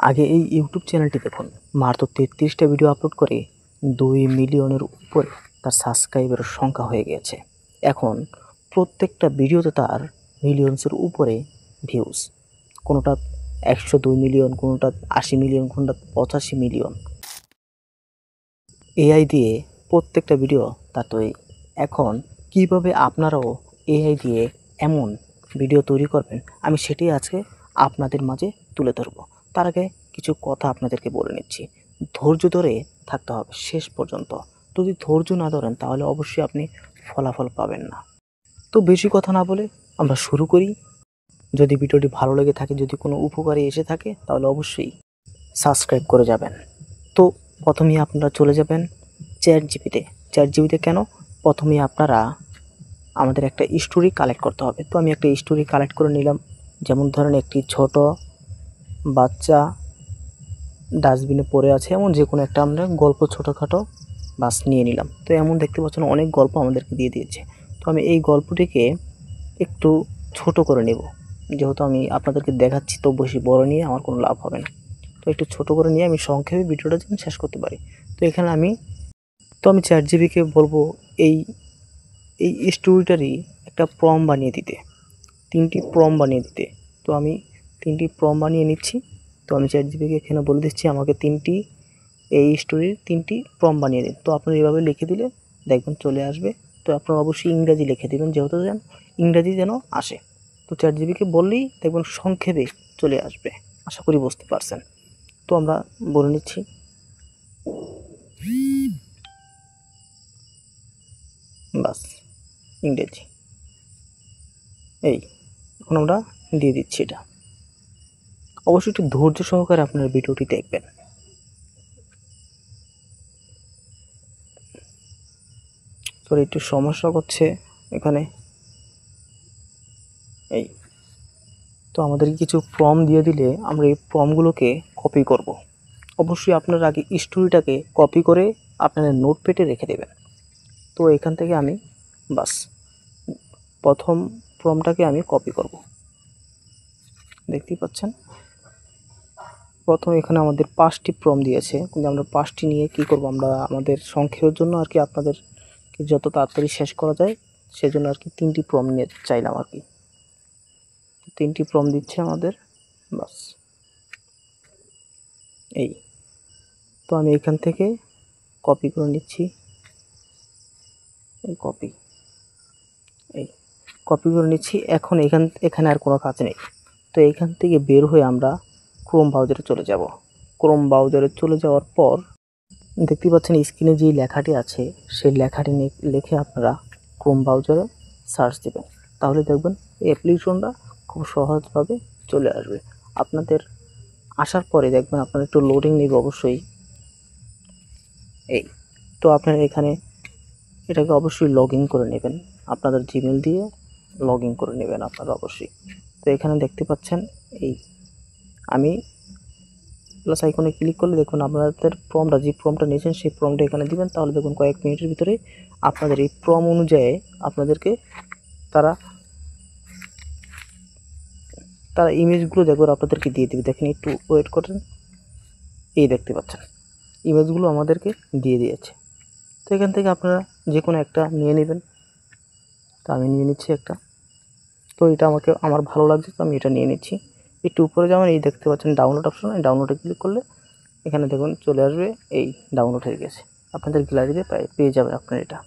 আগে এই ইউটিউব চ্যানেলটি দেখুন, মাত্র 33টা ভিডিও আপলোড করে 2 মিলিয়নের উপরে তার সাবস্ক্রাইবারের সংখ্যা হয়ে গিয়েছে। এখন প্রত্যেকটা ভিডিওতে তার মিলিয়ন্সের উপরে ভিউজ, কোনোটা 102 মিলিয়ন, কোনোটা 80 মিলিয়ন, কোনোটা 85 মিলিয়ন। এআই দিয়ে প্রত্যেকটা ভিডিও তার তৈরি। এখন কিভাবে আপনারাও এআই দিয়ে এমন ভিডিও তৈরি করবেন, আমি সেটাই আজকে আপনাদের মাঝে তুলে ধরব। তার আগে কিছু কথা আপনাদেরকে বলে নিচ্ছি। ধৈর্য ধরে থাকতে হবে শেষ পর্যন্ত। যদি ধৈর্য না ধরেন তাহলে অবশ্যই আপনি ফলাফল পাবেন না। তো বেশি কথা না বলে আমরা শুরু করি। যদি ভিডিওটি ভালো লেগে থাকে, যদি কোনো উপকারে এসে থাকে, তাহলে অবশ্যই সাবস্ক্রাইব করে যাবেন। তো প্রথমেই আপনারা চলে যাবেন চ্যাটজিপিটিতে। চ্যাটজিপিটিতে কেন? প্রথমেই আপনারা আমাদের একটা স্টোরি কালেক্ট করতে হবে। তো আমি একটা স্টোরি কালেক্ট করে নিলাম। যেমন ধরেন একটি ছোট বাচ্চা ডাস্টবিনে পড়ে আছে, এমন যে কোনো একটা আমরা গল্প ছোটোখাটো বাস নিয়ে নিলাম। তো এমন দেখতে পাচ্ছেন অনেক গল্প আমাদেরকে দিয়ে দিয়েছে। তো আমি এই গল্পটিকে একটু ছোট করে নেব, যেহেতু আমি আপনাদেরকে দেখাচ্ছি, তো বেশি বড় নিয়ে আমার কোনো লাভ হবে না। তো একটু ছোট করে নিয়ে আমি সংক্ষেপে ভিডিওটা যেন শেষ করতে পারি। তো এখানে আমি চ্যাটজিপিটিকে বলবো এই এই স্টোরিটারই একটা প্রম্পট বানিয়ে দিতে, 3টি প্রম্পট বানিয়ে দিতে। তো আমি 3টি প্রম্পট বানিয়ে নিচ্ছি। তো আমি চ্যাটজিপিটিকে এখানে বলে দিচ্ছি আমাকে এই স্টোরির 3টি প্রম্পট বানিয়ে দিন। তো আপনারা এভাবে লিখে দিলে দেখবেন চলে আসবে। তো আপনারা অবশ্যই ইংরাজি লিখে দেবেন, যেহেতু ইংরাজি যেন আসে। তো চ্যাটজিপিটিকে বললেই দেখবেন সংক্ষেপে চলে আসবে। আশা করি বুঝতে পারছেন। তো আমরা বলে নিচ্ছি, বাস ইংরেজি। এই এখন আমরা দিয়ে দিচ্ছি এটা। অবশ্যই একটু ধৈর্য সহকারে আপনার ভিডিওটি দেখবেন। তো একটু সমস্যা করছে এখানে। এই তো আমাদের কিছু প্রম্পট দিয়ে দিলে আমরা এই প্রম্পটগুলোকে কপি করব। অবশ্যই আপনারা আগে স্টোরিটাকে কপি করে আপনারা নোটপ্যাডে রেখে দেবেন। তো এখান থেকে আমি বাস প্রথম প্রম্পটটাকে আমি কপি করব। দেখতেই পাচ্ছেন প্রথম এখানে আমাদের 5টি প্রম্পট দিয়েছে, কিন্তু আমরা 5টি নিয়ে কি করব, আমরা আমাদের সংক্ষেপের জন্য আর কি আপনাদেরকে যত তাড়াতাড়ি শেষ করা যায় সেজন্য আর কি 3টি প্রম্পট নিয়ে চাইলাম আর কি। 3টি প্রম্পট দিচ্ছে আমাদের, বাস এই। তো আমি এখান থেকে কপি করে নিচ্ছি, এই কপি করে নিচ্ছি। এখন এখানে আর কোনো কাজ নেই। তো এখান থেকে বের হয়ে আমরা ক্রোম ব্রাউজারে চলে যাব। ক্রোম ব্রাউজারে চলে যাওয়ার পর দেখতে পাচ্ছেন স্ক্রিনে যে লেখাটি আছে সেই লেখাটি লিখে আপনারা ক্রোম ব্রাউজারে সার্চ দেবেন। তাহলে দেখবেন এই অ্যাপ্লিকেশনটা খুব সহজভাবে চলে আসবে। আপনাদের আসার পরে দেখবেন আপনার একটু লোডিং নেবে অবশ্যই। এই তো আপনারা এখানে এটাকে অবশ্যই লগ ইন করে নেবেন, আপনাদের জিমেল দিয়ে লগ ইন করে নেবেন আপনারা অবশ্যই। তো এখানে দেখতে পাচ্ছেন আমি প্লাস আইকনে ক্লিক করলে দেখুন আপনাদের প্রম্পটটা, যে প্রম্পটটা নিয়েছেন সেই প্রম্পটটা এখানে দিবেন। তাহলে দেখুন কয়েক মিনিটের ভিতরে আপনাদের এই প্রম্পট অনুযায়ী আপনাদেরকে তারা ইমেজগুলো দেখবেন আপনাদেরকে দিয়ে দেবে। দেখেন একটু ওয়েট করেন, এই দেখতে পাচ্ছেন ইমেজগুলো আমাদেরকে দিয়ে দিয়েছে। তো এখান থেকে আপনারা যে কোনো একটা নিয়ে নেবেন। তো আমি নিয়ে নিচ্ছি একটা। তো এটা আমার ভালো লাগছে, তো আমি এটা নিয়ে নিচ্ছি। একটু উপরে যাবেন, এই দেখতে পাচ্ছেন ডাউনলোড অপশন, এই ডাউনলোডে ক্লিক করলে এখানে দেখুন চলে আসবে, এই ডাউনলোড হয়ে গেছে। আপনাদের গ্যালারিতে পেয়ে যাবেন আপনার এটা,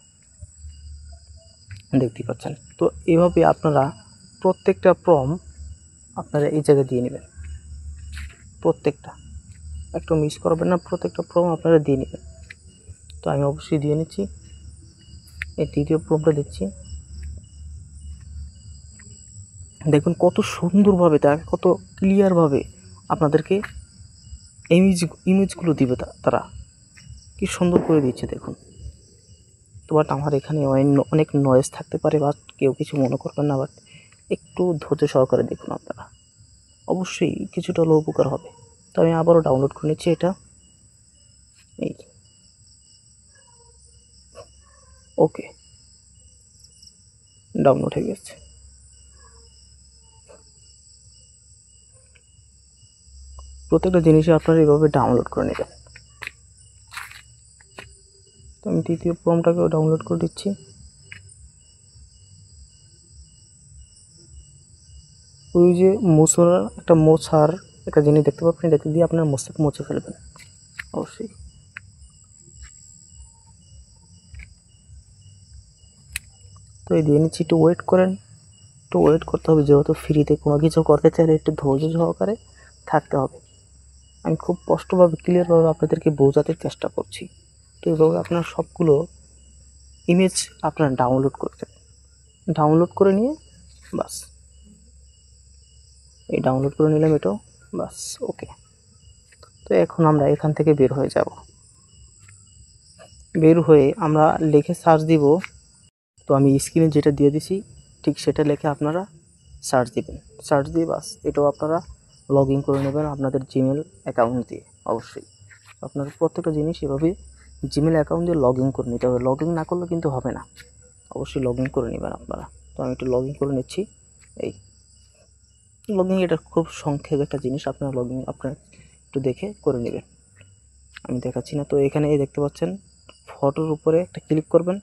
দেখতেই পাচ্ছেন। তো এভাবে আপনারা প্রত্যেকটা প্রম্পট আপনারা এই জায়গায় দিয়ে নেবেন, প্রত্যেকটা একটু মিস করবেন না, প্রত্যেকটা প্রম্পট আপনারা দিয়ে নেবেন। তো আমি অবশ্যই দিয়ে নিচ্ছি, এই দ্বিতীয় প্রম্পটটা দিচ্ছি। দেখুন কত সুন্দরভাবে, কত ক্লিয়ারভাবে আপনাদেরকে ইমেজগুলো দিবে তারা কি সুন্দর করে দিচ্ছে দেখুন। তো বাট আমার এখানে অনেক নয়েজ থাকতে পারে, বাট কেউ কিছু মনে করবেন না। বাট একটু ধৈর্য সহকারে দেখুন, আপনারা অবশ্যই কিছুটা হলেও উপকার হবে। তো আমি আবারও ডাউনলোড করে নিচ্ছি এটা, এই ওকে ডাউনলোড হয়ে গেছে। প্রত্যেকটা জিনিসই আপনারা এইভাবে ডাউনলোড করে নেবেন। তো আমি তৃতীয় ফর্মটাকেও ডাউনলোড করে দিচ্ছি। ওই যে মোছার একটা জিনিস দেখতে পাবেন, এটাকে দিয়ে আপনার মুছে ফেলবেন অবশ্যই। তো এই দিয়ে নিচ্ছি, একটু ওয়েট করেন, একটু ওয়েট করতে হবে, যেহেতু ফ্রিতে কোনো কিছু করতে চাইলে একটু ধৈর্য সহকারে থাকতে হবে। আমি খুব স্পষ্টভাবে ক্লিয়ারভাবে আপনাদেরকে বোঝাতে চেষ্টা করছি। তো এইভাবে আপনার সবগুলো ইমেজ আপনারা ডাউনলোড করবেন, ডাউনলোড করে নিয়ে বাস, এই ডাউনলোড করে নিলাম এটাও, বাস ওকে। তো এখন আমরা এখান থেকে বের হয়ে যাব। বের হয়ে আমরা লিখে সার্চ দিব। তো আমি স্ক্রিনে যেটা দিয়ে দিছি ঠিক সেটা লিখে আপনারা সার্চ দিবেন, সার্চ দিয়ে বাস এটাও আপনারা লগ ইন করে নেবেন আপনাদের জিমেল অ্যাকাউন্ট দিয়ে। অবশ্যই আপনার প্রত্যেকটা জিনিস এভাবে জিমেল অ্যাকাউন্ট দিয়ে লগ ইন করে নিতে হবে, লগ ইন না করলে কিন্তু হবে না, অবশ্যই লগ ইন করে নেবেন আপনারা। তো আমি একটু লগ ইন করে নিচ্ছি। এই লগ ইন, এটা খুব সংক্ষেপ একটা জিনিস, আপনারা লগ ইন আপনারা একটু দেখে করে নেবেন, আমি দেখাচ্ছি না। তো এখানে এই দেখতে পাচ্ছেন ফটোর উপরে একটা ক্লিক করবেন,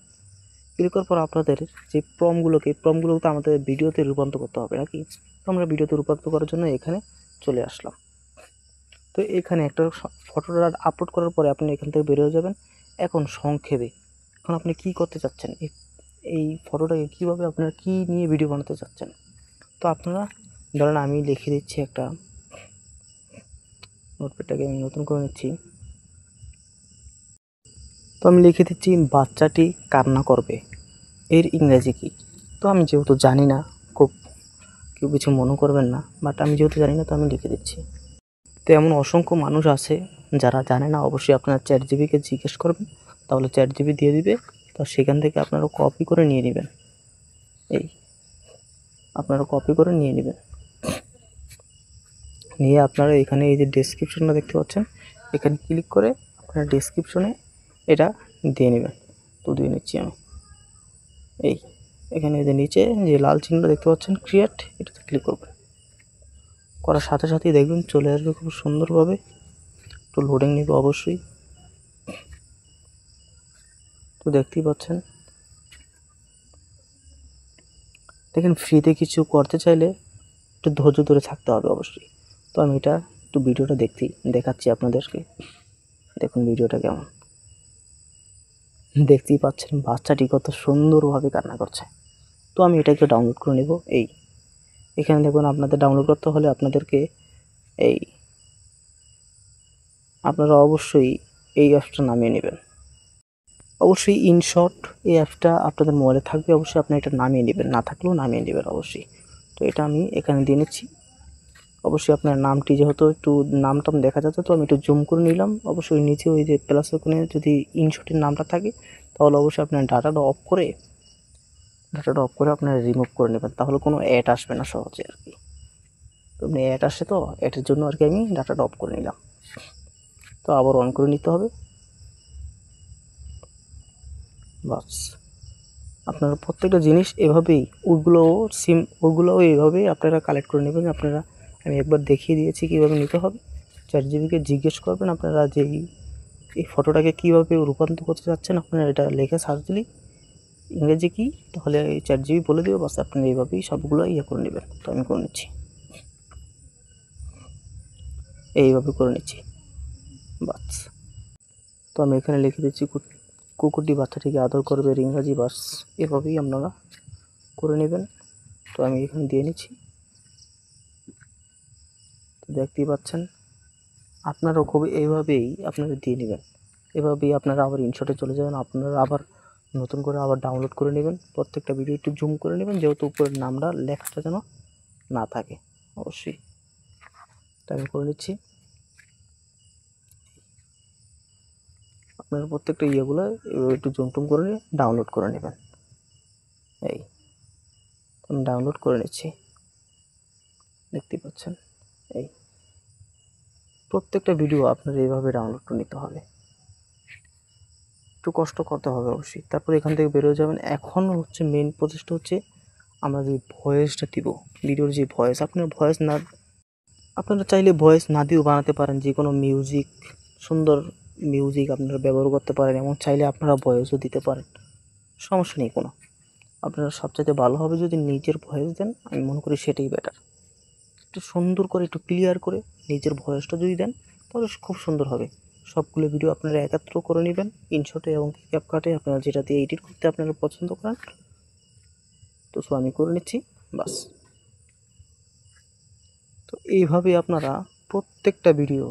ক্লিক করার পর আপনাদের যে প্রমগুলোকে তো আমাদের ভিডিওতে রূপান্তর করতে হবে নাকি, তো আমরা ভিডিওতে রূপান্তর করার জন্য এখানে চলে আসলাম। তো এখানে একটা ফটোটা আপলোড করার পরে আপনি এখান থেকে বের হয়ে যাবেন। এখন সংক্ষেপে এখন আপনি কি করতে চাচ্ছেন, এই ফটোটাকে কীভাবে আপনারা কী নিয়ে ভিডিও বানাতে চাচ্ছেন। তো আপনারা ধরেন আমি লিখে দিচ্ছি, একটা নোটপ্যাডটাকে আমি নতুন করে নিচ্ছি। তো আমি লিখে দিচ্ছি বাচ্চাটি কান্না করবে, এর ইংরেজি কী। তো আমি যেহেতু জানি না, খুব কেউ কিছু মনে করবেন না, বাট আমি যেহেতু জানি না তো আমি লিখে দিচ্ছি। তো এমন অসংখ্য মানুষ আছে যারা জানে না, অবশ্যই আপনারা চ্যাটজিপিটিকে জিজ্ঞেস করবেন, তাহলে চ্যাটজিপিটি দিয়ে দিবে। তো সেখান থেকে আপনারা কপি করে নিয়ে নেবেন, এই আপনারা কপি করে নিয়ে নেবেন, নিয়ে আপনারা এখানে এই যে ডেসক্রিপশনটা দেখতে পাচ্ছেন, এখানে ক্লিক করে আপনারা ডেসক্রিপশনে এটা দিয়ে নেবেন। তো দিয়ে নিচ্ছি আমি, এই এখানে যে নিচে যে লাল চিহ্নটা দেখতে পাচ্ছেন ক্রিয়েট, এটাতে ক্লিক করবেন, করার সাথে সাথেই দেখবেন চলে আসবে খুব সুন্দরভাবে। একটু লোডিং নেবে অবশ্যই। তো দেখতেই পাচ্ছেন, দেখেন ফ্রিতে কিছু করতে চাইলে একটু ধৈর্য ধরে থাকতে হবে অবশ্যই। তো আমি এটা একটু ভিডিওটা দেখাচ্ছি আপনাদেরকে, দেখুন ভিডিওটা কেমন। দেখতেই পাচ্ছেন বাচ্চাটি কত সুন্দরভাবে কান্না করছে। তো আমি এটাকে ডাউনলোড করে নেব। এখানে দেখুন, আপনাদের ডাউনলোড করতে হলে আপনাদেরকে আপনারা অবশ্যই এই অ্যাপসটা নামিয়ে নেবেন। অবশ্যই ইনশট এই অ্যাপসটা আপনাদের মোবাইলে থাকবে, অবশ্যই আপনি এটা নামিয়ে নেবেন, না থাকলেও নামিয়ে নেবেন অবশ্যই। তো এটা আমি এখানে দিয়ে নিচ্ছি। অবশ্যই আপনার নামটি যেহেতু একটু নামটা দেখা যাচ্ছে, তো আমি একটু জুম করে নিলাম। অবশ্যই নিচে ওই যে প্লাস ওখানে যদি ইনশটের নামটা থাকে, তাহলে অবশ্যই আপনার ডাটাটা অফ করে আপনারা রিমুভ করে নেবেন, তাহলে কোনো অ্যাড আসবে না সহজে আর কি। তো আপনি অ্যাড আসে, তো অ্যাডের জন্য আর কি আমি ডাটাটা অফ করে নিলাম। তো আবার অন করে নিতে হবে, বাস। আপনারা প্রত্যেকটা জিনিস এভাবেই ওইগুলোও এইভাবেই আপনারা কালেক্ট করে নেবেন। আপনারা আমি একবার দেখিয়ে দিয়েছি কীভাবে নিতে হবে। চ্যাটজিপিটিকে জিজ্ঞেস করবেন আপনারা যে এই ফটোটাকে কীভাবে রূপান্তর করতে চাচ্ছেন, আপনারা এটা লিখে সার্চ দিলেই ইংরেজি কী, তাহলে এই চ্যাটজিপিটি বলে দেবে, বাস আপনারা এইভাবেই সবগুলো করে নেবেন। তো আমি করে নিচ্ছি, এইভাবে করে নিচ্ছি, বাস। তো আমি এখানে লিখে দিচ্ছি কুকুরটি বাচ্চাটিকে আদর করবে, এর ইংরাজি, বাস এভাবেই আপনারা করে নেবেন। তো আমি এখানে দিয়ে নিচ্ছি। তো দেখতেই পাচ্ছেন, আপনারাও খুব এইভাবেই আপনারা দিয়ে নেবেন। এভাবেই আপনারা আবার ইনশটে চলে যাবেন, আপনারা আবার নতুন করে আবার ডাউনলোড করে নেবেন। প্রত্যেকটা ভিডিও একটু জুম করে নেবেন, যেহেতু উপরের নামটা লেখাটা যেন না থাকে অবশ্যই। তো আমি করে নিচ্ছি। আপনারা প্রত্যেকটা ইয়েগুলো একটু জুম টুম করে নিয়ে ডাউনলোড করে নেবেন। এই আমি ডাউনলোড করে নিচ্ছি, দেখতেই পাচ্ছেন। এই প্রত্যেকটা ভিডিও আপনার এইভাবে ডাউনলোড করে নিতে হবে, একটু কষ্ট করতে হবে অবশ্যই। তারপর এখান থেকে বেরোয় যাবেন। এখন হচ্ছে মেন প্রচেষ্টা হচ্ছে আমরা যে ভয়েসটা দিব, ভিডিওর যে ভয়েস, আপনার ভয়েস না আপনারা চাইলে ভয়েস না দিয়েও বানাতে পারেন, যে কোনো মিউজিক, সুন্দর মিউজিক আপনারা ব্যবহার করতে পারেন, এবং চাইলে আপনারা ভয়েসও দিতে পারেন, সমস্যা নেই কোনো। আপনারা সবচাইতে ভালো হবে যদি নিজের ভয়েস দেন, আমি মনে করি সেটাই বেটার। একটু সুন্দর করে, একটু ক্লিয়ার করে নিজের ভয়েসটা যদি দেন তাহলে খুব সুন্দর হবে। সবগুলো ভিডিও আপনারা একাত্র করে নেবেন ইনশটে এবং ক্যাপকাটে, আপনারা যেটা দিয়ে এডিট করতে আপনারা পছন্দ করেন। তো আমি করে নিচ্ছি, বাস। তো এইভাবে আপনারা প্রত্যেকটা ভিডিও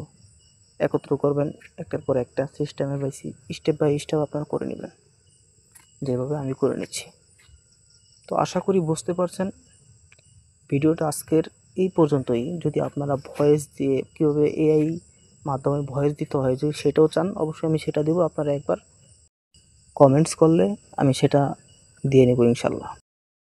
একত্র করবেন, একটার পর একটা সিস্টেমে বাই স্টেপ বাই স্টেপ আপনারা করে নেবেন, যেভাবে আমি করে নিচ্ছি। তো আশা করি বুঝতে পারছেন। ভিডিওটা আজকের এই পর্যন্তই। যদি আপনারা ভয়েস দিয়ে কীভাবে এআই মাধ্যমে ভয়েস দিতে হয় যদি সেটাও চান, অবশ্যই আমি সেটা দেবো। আপনারা একবার কমেন্টস করলে আমি সেটা দিয়ে নেব ইনশাল্লাহ।